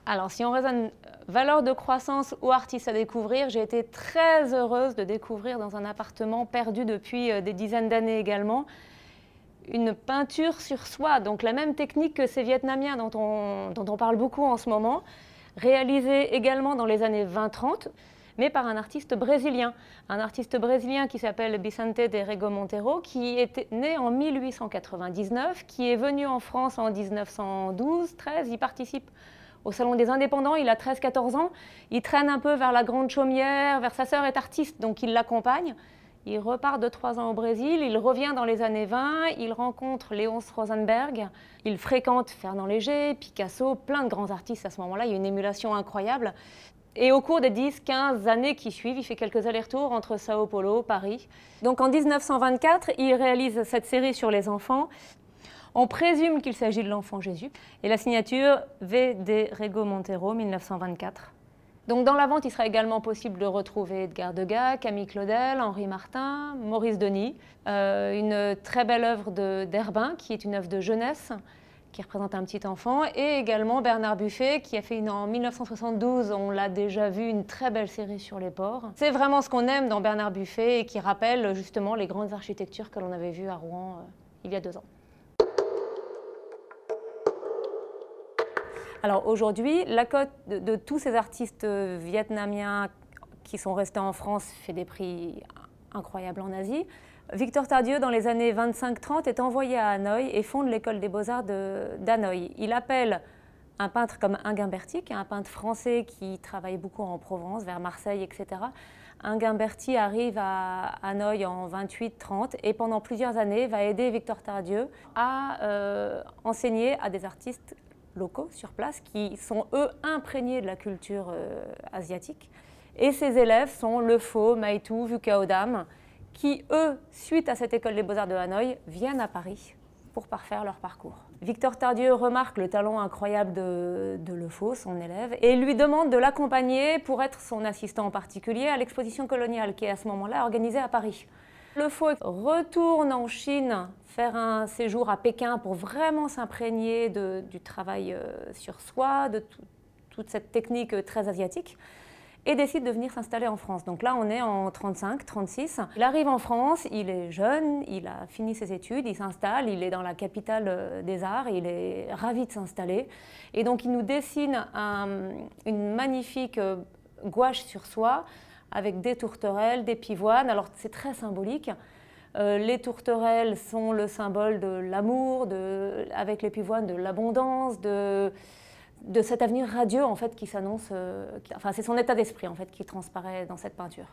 Alors, si on raisonne valeur de croissance ou artiste à découvrir, j'ai été très heureuse de découvrir dans un appartement perdu depuis des dizaines d'années également, une peinture sur soie, donc la même technique que ces Vietnamiens dont on parle beaucoup en ce moment, réalisée également dans les années 20-30, mais par un artiste brésilien qui s'appelle Vicente de Rego Monteiro, qui est né en 1899, qui est venu en France en 1912-13, il participe au Salon des Indépendants, il a 13-14 ans, il traîne un peu vers la Grande Chaumière, vers sa sœur est artiste, donc il l'accompagne. Il repart de 3 ans au Brésil, il revient dans les années 20, il rencontre Léonce Rosenberg, il fréquente Fernand Léger, Picasso, plein de grands artistes à ce moment-là, il y a une émulation incroyable. Et au cours des 10-15 années qui suivent, il fait quelques allers-retours entre Sao Paulo, Paris. Donc en 1924, il réalise cette série sur les enfants. On présume qu'il s'agit de l'enfant Jésus. Et la signature V. de Rego Monteiro, 1924. Donc dans la vente, il sera également possible de retrouver Edgar Degas, Camille Claudel, Henri Martin, Maurice Denis, une très belle œuvre d'Herbin, qui est une œuvre de jeunesse, qui représente un petit enfant, et également Bernard Buffet, qui a fait en 1972, on l'a déjà vu, une très belle série sur les ports. C'est vraiment ce qu'on aime dans Bernard Buffet et qui rappelle justement les grandes architectures que l'on avait vues à Rouen il y a 2 ans. Alors aujourd'hui, la cote de tous ces artistes vietnamiens qui sont restés en France fait des prix incroyables en Asie. Victor Tardieu, dans les années 25-30, est envoyé à Hanoï et fonde l'école des beaux-arts d'Hanoï. Il appelle un peintre comme Inguimberti, qui est un peintre français qui travaille beaucoup en Provence, vers Marseille, etc. Inguimberti arrive à Hanoï en 28-30 et pendant plusieurs années va aider Victor Tardieu à enseigner à des artistes locaux sur place qui sont eux imprégnés de la culture asiatique. Et ces élèves sont Le Faux, Maitou, Vukaodam, qui eux, suite à cette école des beaux-arts de Hanoï, viennent à Paris pour parfaire leur parcours. Victor Tardieu remarque le talent incroyable de Le Faux, son élève, et lui demande de l'accompagner pour être son assistant en particulier à l'exposition coloniale qui est à ce moment-là organisée à Paris. Le Faux retourne en Chine faire un séjour à Pékin pour vraiment s'imprégner du travail sur soie, de toute cette technique très asiatique, et décide de venir s'installer en France. Donc là, on est en 35-36. Il arrive en France, il est jeune, il a fini ses études, il s'installe, il est dans la capitale des arts, il est ravi de s'installer. Et donc, il nous dessine une magnifique gouache sur soie, avec des tourterelles, des pivoines. Alors c'est très symbolique. Les tourterelles sont le symbole de l'amour, avec les pivoines de l'abondance, de cet avenir radieux en fait qui s'annonce. Enfin, c'est son état d'esprit en fait qui transparaît dans cette peinture.